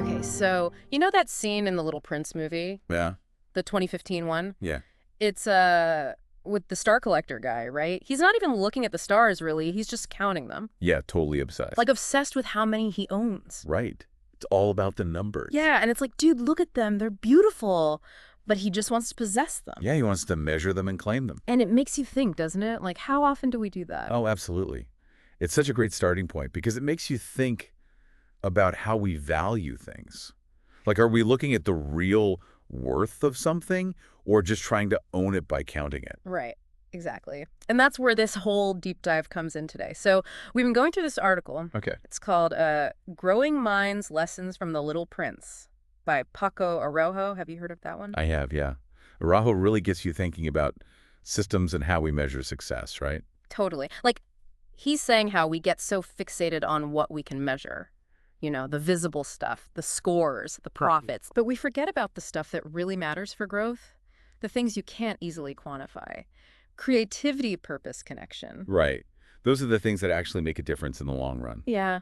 Okay, so you know that scene in the Little Prince movie, Yeah. the 2015 one? Yeah. It's with the star collector guy, right? He's not even looking at the stars, really. He's just counting them. Yeah, totally obsessed. Like obsessed with how many he owns. Right. It's all about the numbers. Yeah, and it's like, dude, look at them. They're beautiful. But he just wants to possess them. Yeah, he wants to measure them and claim them. And it makes you think, doesn't it? Like, how often do we do that? Oh, absolutely. It's such a great starting point because it makes you think about how we value things. Like, are we looking at the real worth of something or just trying to own it by counting it? Right. Exactly. And that's where this whole deep dive comes in today. So we've been going through this article. Okay. It's called Growing Minds, Lessons from the Little Prince by Paco Araujo. Have you heard of that one? I have, yeah. Araujo really gets you thinking about systems and how we measure success, right? Totally. Like, he's saying how we get so fixated on what we can measure. You know, the visible stuff, the scores, the profits. But we forget about the stuff that really matters for growth, the things you can't easily quantify. Creativity, purpose, connection. Right. Those are the things that actually make a difference in the long run. Yeah.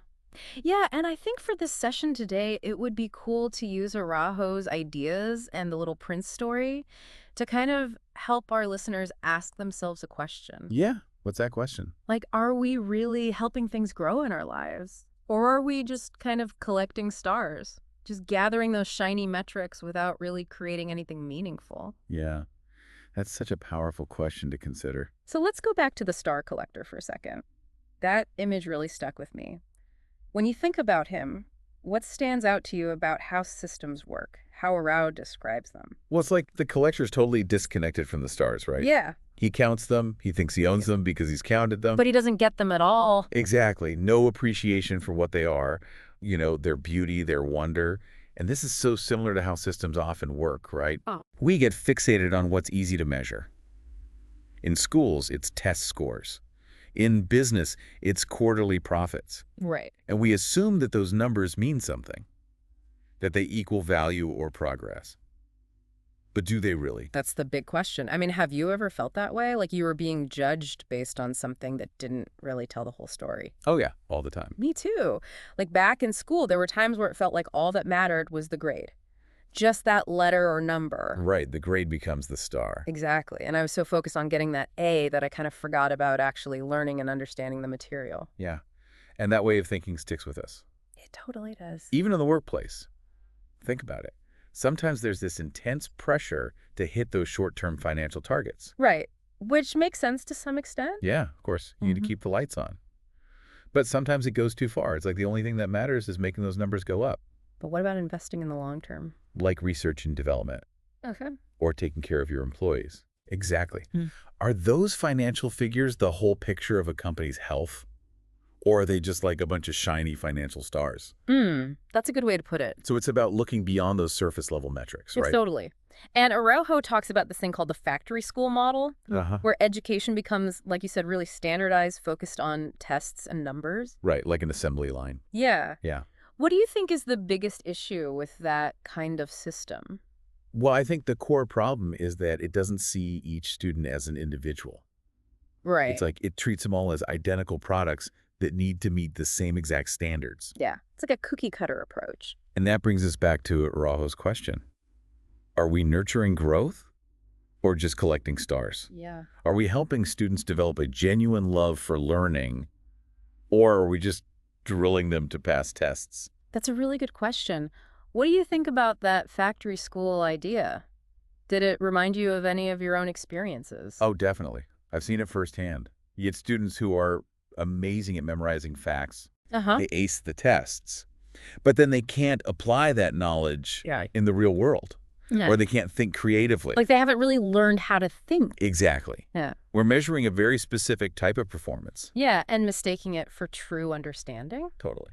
Yeah, and I think for this session today, it would be cool to use Araujo's ideas and the Little Prince story to kind of help our listeners ask themselves a question. Yeah. What's that question? Like, are we really helping things grow in our lives? Or are we just kind of collecting stars, just gathering those shiny metrics without really creating anything meaningful? Yeah. That's such a powerful question to consider. So let's go back to the star collector for a second. That image really stuck with me. When you think about him, what stands out to you about how systems work, how Araujo describes them? Well, it's like the collector's totally disconnected from the stars, right? Yeah. He counts them. He thinks he owns them because he's counted them. But he doesn't get them at all. Exactly. No appreciation for what they are, their beauty, their wonder. And this is so similar to how systems often work, right? Oh. We get fixated on what's easy to measure. In schools, it's test scores. In business, it's quarterly profits. Right. And we assume that those numbers mean something, that they equal value or progress. But do they really? That's the big question. I mean, have you ever felt that way? Like you were being judged based on something that didn't really tell the whole story? Oh, yeah, all the time. Me too. Like back in school, there were times where it felt like all that mattered was the grade. Just that letter or number. Right, the grade becomes the star. Exactly. And I was so focused on getting that A that I kind of forgot about actually learning and understanding the material. Yeah, and that way of thinking sticks with us. It totally does. Even in the workplace. Think about it. Sometimes there's this intense pressure to hit those short-term financial targets. Right. Which makes sense to some extent. Yeah, of course. You need to keep the lights on. But sometimes it goes too far. It's like the only thing that matters is making those numbers go up. But what about investing in the long term? Like research and development. Okay. Or taking care of your employees. Exactly. Are those financial figures the whole picture of a company's health? Or are they just like a bunch of shiny financial stars? That's a good way to put it. So it's about looking beyond those surface level metrics, right? Totally. And Araujo talks about this thing called the factory school model, where education becomes, like you said, really standardized, focused on tests and numbers. Right, like an assembly line. Yeah. Yeah. What do you think is the biggest issue with that kind of system? Well, I think the core problem is that it doesn't see each student as an individual. Right. It's like it treats them all as identical products that need to meet the same exact standards. Yeah. It's like a cookie cutter approach. And that brings us back to Araujo's question. Are we nurturing growth or just collecting stars? Yeah. Are we helping students develop a genuine love for learning, or are we just drilling them to pass tests? That's a really good question. What do you think about that factory school idea? Did it remind you of any of your own experiences? Oh, definitely. I've seen it firsthand. You get students who are amazing at memorizing facts. They ace the tests. But then they can't apply that knowledge in the real world. Yeah. Or they can't think creatively. Like they haven't really learned how to think. Exactly. Yeah. We're measuring a very specific type of performance. Yeah, and mistaking it for true understanding. Totally.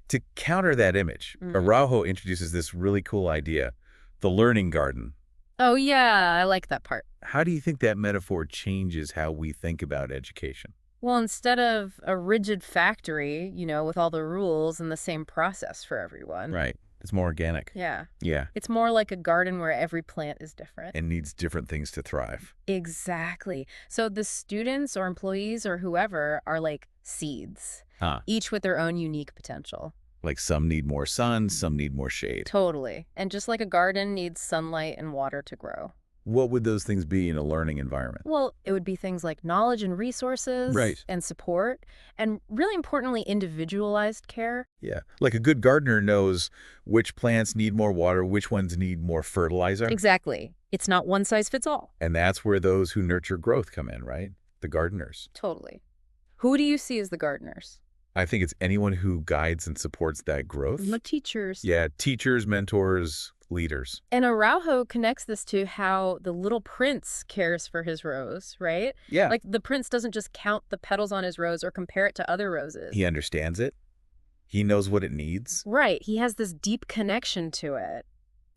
To counter that image, Araujo introduces this really cool idea, the learning garden. Oh, yeah, I like that part. How do you think that metaphor changes how we think about education? Well, instead of a rigid factory, with all the rules and the same process for everyone. Right. It's more organic. Yeah. Yeah. It's more like a garden where every plant is different. And needs different things to thrive. Exactly. So the students or employees or whoever are like seeds, each with their own unique potential. Like some need more sun, some need more shade. Totally. And just like a garden needs sunlight and water to grow. What would those things be in a learning environment? Well, it would be things like knowledge and resources Right. and support, and really importantly, individualized care. Yeah. Like a good gardener knows which plants need more water, which ones need more fertilizer. Exactly. It's not one size fits all. And that's where those who nurture growth come in, right? The gardeners. Totally. Who do you see as the gardeners? I think it's anyone who guides and supports that growth. The teachers. Yeah, teachers, mentors, leaders. And Araujo connects this to how the little prince cares for his rose, right? Yeah. Like the prince doesn't just count the petals on his rose or compare it to other roses. He understands it. He knows what it needs. Right. He has this deep connection to it.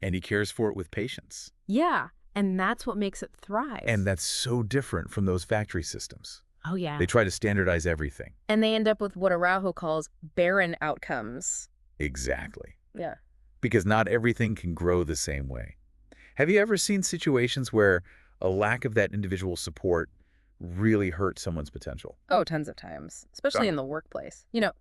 And he cares for it with patience. Yeah. And that's what makes it thrive. And that's so different from those factory systems. Oh, yeah. They try to standardize everything. And they end up with what Araujo calls barren outcomes. Exactly. Yeah. Because not everything can grow the same way. Have you ever seen situations where a lack of that individual support really hurt someone's potential? Oh, tons of times, especially in the workplace. You know,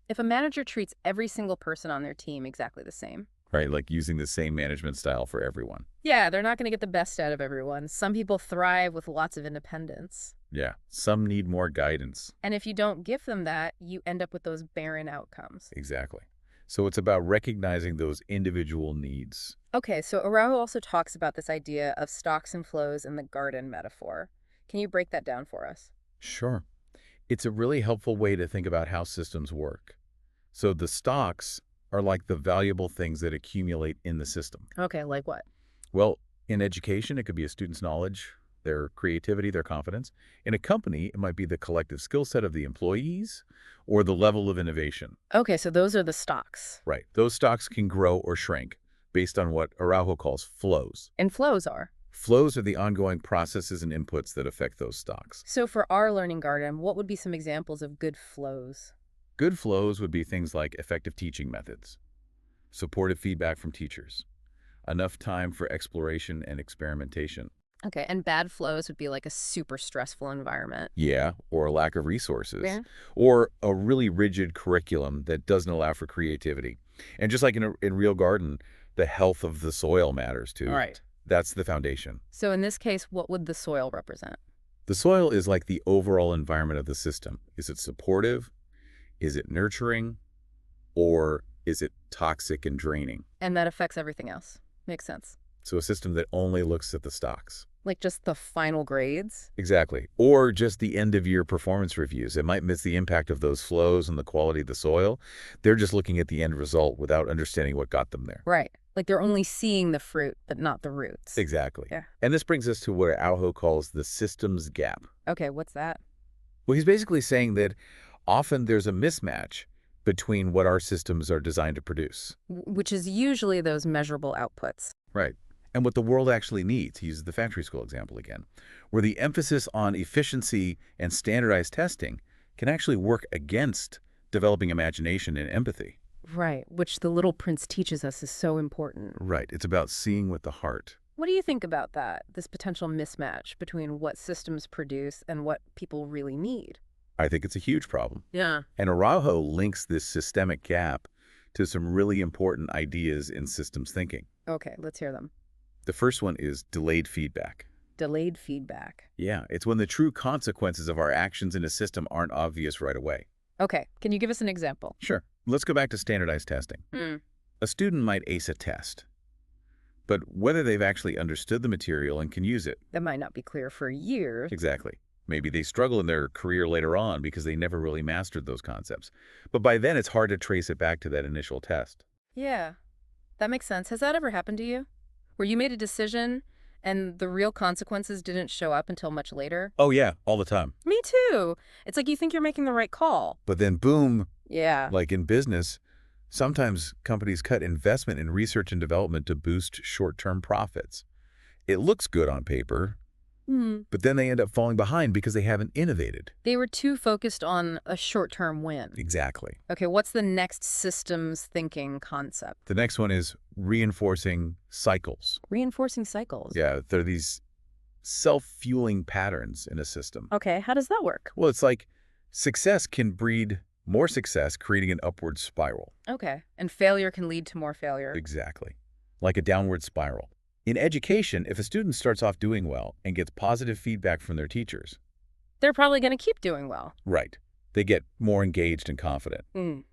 if a manager treats every single person on their team exactly the same. Right, like using the same management style for everyone. Yeah, they're not going to get the best out of everyone. Some people thrive with lots of independence. Yeah, some need more guidance. And if you don't give them that, you end up with those barren outcomes. Exactly. So it's about recognizing those individual needs. Okay, so Araujo also talks about this idea of stocks and flows in the garden metaphor. Can you break that down for us? Sure. It's a really helpful way to think about how systems work. So the stocks are like the valuable things that accumulate in the system. Okay, like what? Well, in education, it could be a student's knowledge, their creativity, their confidence. In a company, it might be the collective skill set of the employees or the level of innovation. Okay, so those are the stocks. Right. Those stocks can grow or shrink based on what Araujo calls flows. And flows are. Flows are the ongoing processes and inputs that affect those stocks. So for our learning garden, what would be some examples of good flows? Good flows would be things like effective teaching methods, supportive feedback from teachers, enough time for exploration and experimentation. Okay, and bad flows would be like a super stressful environment. Yeah, or a lack of resources. Yeah. Or a really rigid curriculum that doesn't allow for creativity. And just like in real garden, the health of the soil matters too. All right. That's the foundation. So in this case, what would the soil represent? The soil is like the overall environment of the system. Is it supportive? Is it nurturing? Or is it toxic and draining? And that affects everything else. Makes sense. So a system that only looks at the stocks. Like just the final grades? Exactly. Or just the end-of-year performance reviews. It might miss the impact of those flows and the quality of the soil. They're just looking at the end result without understanding what got them there. Right. Like they're only seeing the fruit, but not the roots. Exactly. Yeah. And this brings us to what Araujo calls the systems gap. Okay, what's that? Well, he's basically saying that often there's a mismatch between what our systems are designed to produce. Which is usually those measurable outputs. Right. And what the world actually needs. He uses the factory school example again, where the emphasis on efficiency and standardized testing can actually work against developing imagination and empathy. Right, which the Little Prince teaches us is so important. Right. It's about seeing with the heart. What do you think about that, this potential mismatch between what systems produce and what people really need? I think it's a huge problem. Yeah. And Araujo links this systemic gap to some really important ideas in systems thinking. Okay, let's hear them. The first one is delayed feedback. Delayed feedback. Yeah, it's when the true consequences of our actions in a system aren't obvious right away. Okay, can you give us an example? Sure. Let's go back to standardized testing. Hmm. A student might ace a test, but whether they've actually understood the material and can use it. That might not be clear for years. Exactly. Maybe they struggle in their career later on because they never really mastered those concepts. But by then, it's hard to trace it back to that initial test. Yeah, that makes sense. Has that ever happened to you? Where you made a decision and the real consequences didn't show up until much later? Oh, yeah, all the time. Me too. It's like you think you're making the right call. But then, boom, Yeah. like in business, sometimes companies cut investment in research and development to boost short-term profits. It looks good on paper, but then they end up falling behind because they haven't innovated. They were too focused on a short-term win. Exactly. Okay, what's the next systems thinking concept? The next one is reinforcing cycles. Reinforcing cycles. Yeah, they're these self-fueling patterns in a system. Okay, how does that work? Well, it's like success can breed More success, creating an upward spiral. Okay. And failure can lead to more failure. Exactly. Like a downward spiral. In education, if a student starts off doing well and gets positive feedback from their teachers, They're probably going to keep doing well. right, they get more engaged and confident. Mm.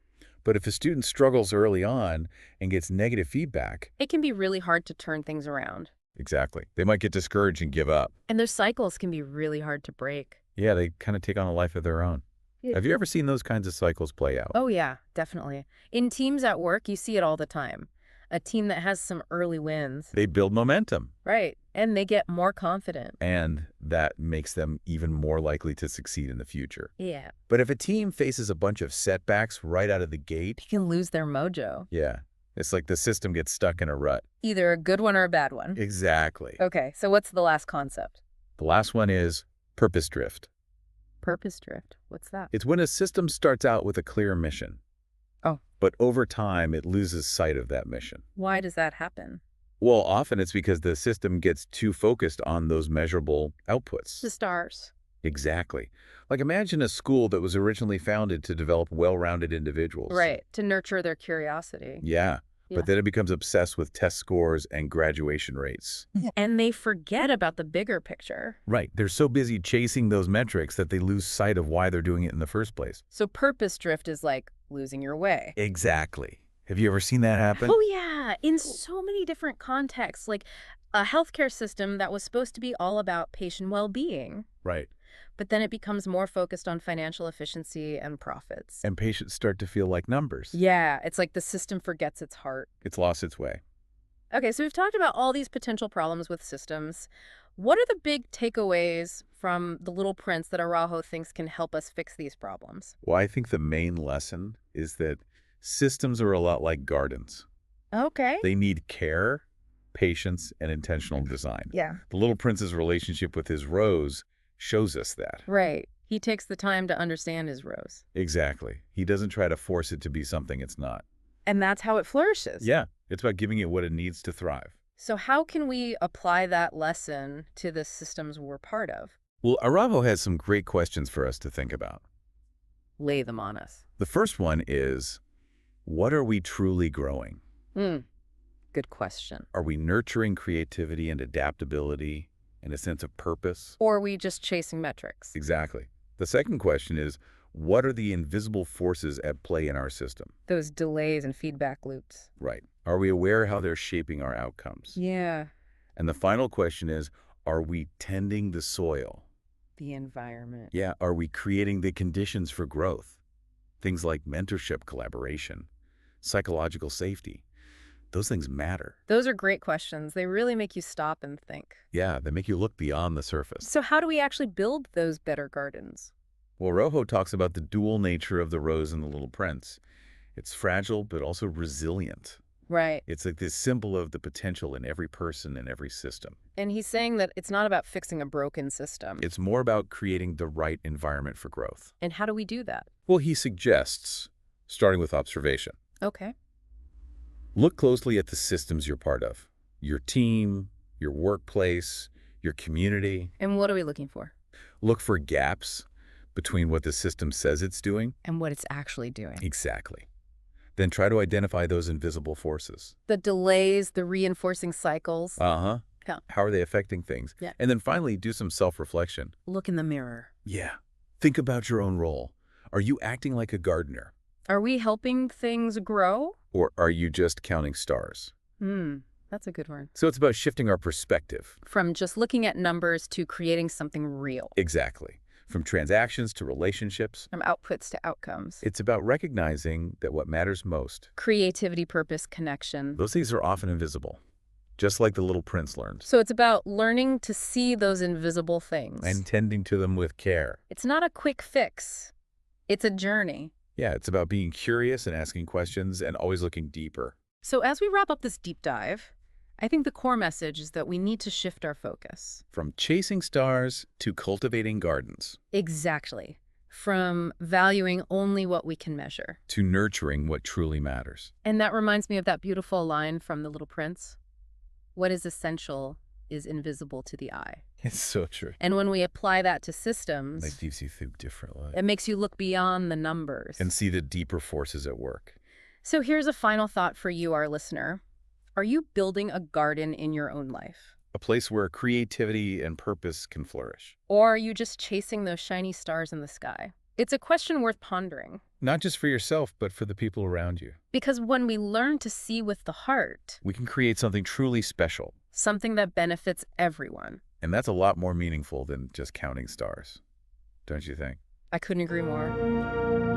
But if a student struggles early on and gets negative feedback, It can be really hard to turn things around. exactly, they might get discouraged and give up. And those cycles can be really hard to break. Yeah, they kind of take on a life of their own. Yeah. Have you ever seen those kinds of cycles play out? Oh, yeah, definitely. In teams at work, you see it all the time. A team that has some early wins. They build momentum, Right. And they get more confident. and that makes them even more likely to succeed in the future. Yeah. But if a team faces a bunch of setbacks right out of the gate, They can lose their mojo. yeah, it's like the system gets stuck in a rut. Either a good one or a bad one. Exactly. Okay, so what's the last concept? The last one is purpose drift. Purpose drift. What's that? It's when a system starts out with a clear mission. Oh. But over time, it loses sight of that mission. Why does that happen? Well, often it's because the system gets too focused on those measurable outputs. The stars. Exactly. Like imagine a school that was originally founded to develop well-rounded individuals. Right, to nurture their curiosity. Yeah. Yeah. But then it becomes obsessed with test scores and graduation rates. And they forget about the bigger picture. Right. They're so busy chasing those metrics that they lose sight of why they're doing it in the first place. So purpose drift is like losing your way. Exactly. Have you ever seen that happen? Oh, yeah, in so many different contexts, like a healthcare system that was supposed to be all about patient well-being, Right. but then it becomes more focused on financial efficiency and profits. And patients start to feel like numbers. Yeah, it's like the system forgets its heart. It's lost its way. Okay, so we've talked about all these potential problems with systems. What are the big takeaways from The Little Prince that Araujo thinks can help us fix these problems? Well, I think the main lesson is that systems are a lot like gardens. Okay. They need care, patience, and intentional design. Yeah. The Little Prince's relationship with his rose shows us that. Right. He takes the time to understand his rose. Exactly. He doesn't try to force it to be something it's not. And that's how it flourishes. Yeah, it's about giving it what it needs to thrive. So how can we apply that lesson to the systems we're part of? Well, Araujo has some great questions for us to think about. Lay them on us. The first one is, what are we truly growing? Good question. Are we nurturing creativity and adaptability and a sense of purpose? Or are we just chasing metrics? Exactly. The second question is, what are the invisible forces at play in our system? Those delays and feedback loops. Right. Are we aware how they're shaping our outcomes? Yeah. And the final question is, are we tending the soil? The environment. Yeah, are we creating the conditions for growth? Things like mentorship, collaboration, psychological safety. Those things matter. Those are great questions. They really make you stop and think. Yeah, they make you look beyond the surface. So how do we actually build those better gardens? Well, Rojo talks about the dual nature of the rose and the Little Prince. It's fragile, but also resilient. Right. It's like this symbol of the potential in every person and every system. And he's saying that it's not about fixing a broken system. It's more about creating the right environment for growth. And how do we do that? Well, he suggests, starting with observation. Okay. Look closely at the systems you're part of. Your team, your workplace, your community. And what are we looking for? Look for gaps between what the system says it's doing. And what it's actually doing. Exactly. Then try to identify those invisible forces. The delays, the reinforcing cycles. Uh-huh. Yeah. How are they affecting things? Yeah. And then finally, do some self-reflection. Look in the mirror. Yeah. Think about your own role. Are you acting like a gardener? Are we helping things grow? Or are you just counting stars? That's a good word. So it's about shifting our perspective. From just looking at numbers to creating something real. Exactly. From transactions to relationships. From outputs to outcomes. It's about recognizing that what matters most. Creativity, purpose, connection. Those things are often invisible, just like the Little Prince learned. So it's about learning to see those invisible things. And tending to them with care. It's not a quick fix. It's a journey. Yeah, it's about being curious and asking questions and always looking deeper. So as we wrap up this deep dive, I think the core message is that we need to shift our focus. From chasing stars to cultivating gardens. Exactly. From valuing only what we can measure. To nurturing what truly matters. And that reminds me of that beautiful line from The Little Prince. What is essential is invisible to the eye. It's so true. And when we apply that to It systems, keeps you think differently. it makes you look beyond the numbers. And see the deeper forces at work. So here's a final thought for you, our listener. Are you building a garden in your own life? A place where creativity and purpose can flourish. Or are you just chasing those shiny stars in the sky? It's a question worth pondering. Not just for yourself, but for the people around you. Because when we learn to see with the heart, We can create something truly special. something that benefits everyone. And that's a lot more meaningful than just counting stars. Don't you think? I couldn't agree more.